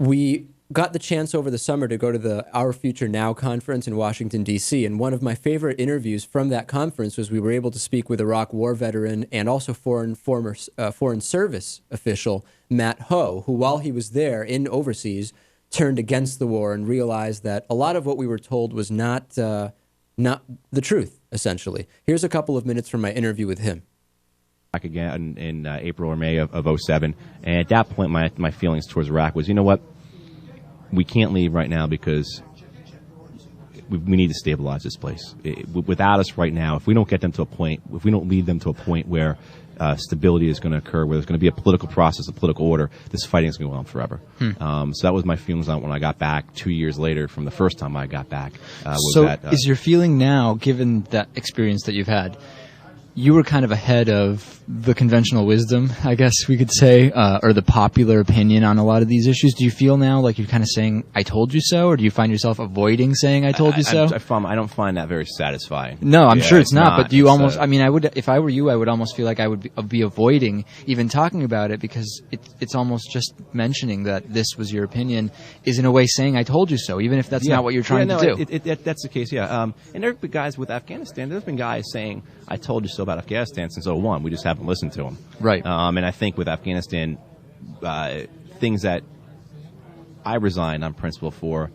We got the chance over the summer to go to the Our Future Now conference in Washington, D.C., and one of my favorite interviews from that conference was we were able to speak with Iraq war veteran and also foreign service official Matt Hoh, who, while he was there in overseas, turned against the war and realized that a lot of what we were told was not the truth, essentially. Here's a couple of minutes from my interview with him. Back again in April or May of 07, and at that point my feelings towards Iraq was, you know what, we can't leave right now because we need to stabilize this place. Without us right now, if we don't get them to a point, if we don't lead them to a point where stability is going to occur, where there's going to be a political process, a political order, this fighting is going to go on forever. So that was my feelings on when I got back 2 years later from the first time I got back. Is your feeling now, given that experience that you've had, you were kind of ahead of the conventional wisdom, I guess we could say, or the popular opinion on a lot of these issues. Do you feel now like you're kind of saying, I told you so, or do you find yourself avoiding saying I told you so? I don't find that very satisfying. No, I'm sure it's not, but do you almost, I mean, I would, if I were you, I would almost feel like I would be avoiding even talking about it, because it's almost just mentioning that this was your opinion is in a way saying I told you so, even if that's not what you're trying to do. That's the case, yeah. And there have been guys with Afghanistan, there's been guys saying, I told you so about Afghanistan since 01. We just haven't listened to them. Right. And I think with Afghanistan, things that I resigned on principle for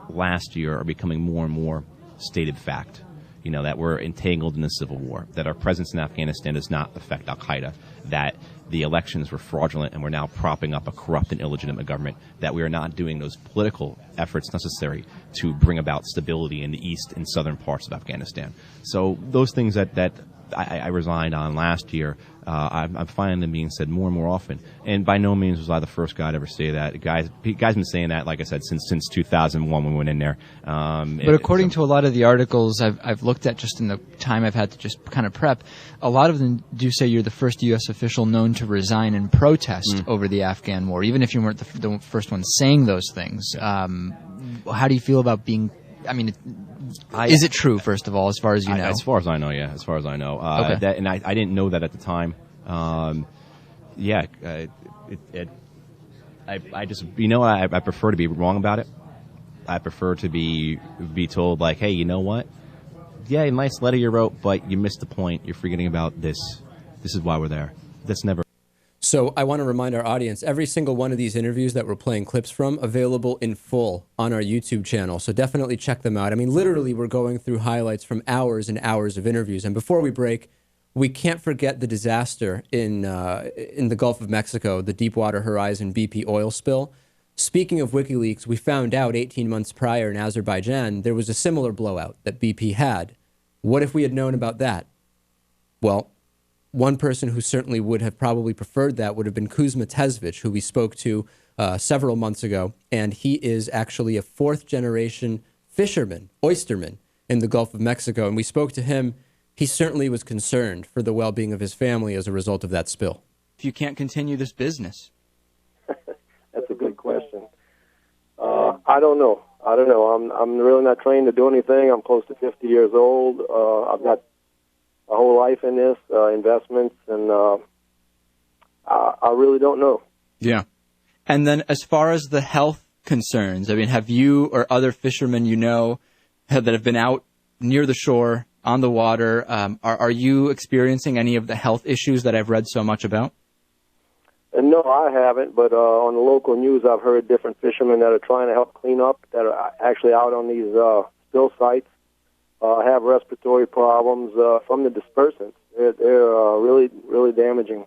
last year are becoming more and more stated fact. You know, that we're entangled in a civil war, that our presence in Afghanistan does not affect al-Qaeda, that the elections were fraudulent and we're now propping up a corrupt and illegitimate government, that we are not doing those political efforts necessary to bring about stability in the east and southern parts of Afghanistan. So those things that I resigned on last year, I'm finding them being said more and more often. And by no means was I the first guy to ever say that. Guys been saying that, like I said, since 2001 when we went in there. But according to a lot of the articles I've looked at just in the time I've had to just kind of prep, a lot of them do say you're the first U.S. official known to resign in protest over the Afghan war, even if you weren't the first one saying those things. How do you feel about being, I mean, is it true, first of all, as far as you know? As far as I know, yeah. As far as I know. Okay. And I didn't know that at the time. I just, you know, I prefer to be wrong about it. I prefer to be told, like, hey, you know what? Yeah, a nice letter you wrote, but you missed the point. You're forgetting about this. This is why we're there. That's never. So I want to remind our audience, every single one of these interviews that we're playing clips from, available in full on our YouTube channel. So definitely check them out. I mean, literally, we're going through highlights from hours and hours of interviews. And before we break, we can't forget the disaster in the Gulf of Mexico, the Deepwater Horizon BP oil spill. Speaking of WikiLeaks, we found out 18 months prior in Azerbaijan, there was a similar blowout that BP had. What if we had known about that? Well, one person who certainly would have probably preferred that would have been Kuzma Tesvich, who we spoke to several months ago. And he is actually a fourth-generation fisherman, oysterman, in the Gulf of Mexico. And we spoke to him. He certainly was concerned for the well-being of his family as a result of that spill. If you can't continue this business. That's a good question. I don't know. I'm really not trained to do anything. I'm close to 50 years old. I've got a whole life in this, investments, and I really don't know. Yeah. And then as far as the health concerns, I mean, have you or other fishermen you know that have been out near the shore, on the water, are you experiencing any of the health issues that I've read so much about? No, I haven't, but on the local news I've heard different fishermen that are trying to help clean up, that are actually out on these spill sites, have respiratory problems from the dispersants. They're really, really damaging.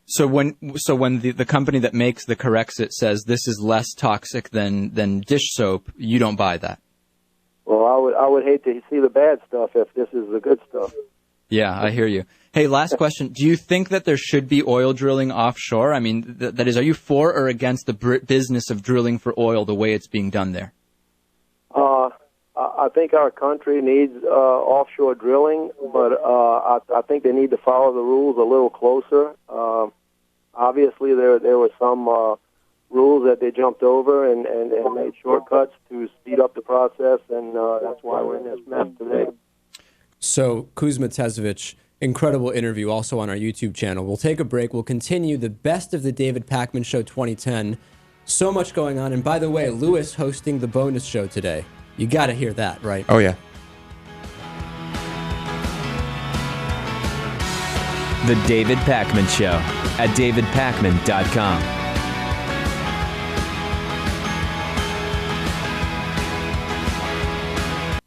So when the company that makes the Corexit says this is less toxic than dish soap, you don't buy that? Well, I would hate to see the bad stuff if this is the good stuff. Yeah, I hear you. Hey, last question. Do you think that there should be oil drilling offshore? I mean, that is, are you for or against the business of drilling for oil the way it's being done there? I think our country needs offshore drilling, but I think they need to follow the rules a little closer. Obviously, there were some rules that they jumped over and made shortcuts to speed up the process, and that's why we're in this mess today. So, Kuzma Tesvich, incredible interview also on our YouTube channel. We'll take a break. We'll continue the best of the David Pakman Show 2010 So much going on. And by the way, Lewis hosting the bonus show today. You got to hear that, right? Oh, yeah. The David Pakman Show at davidpakman.com.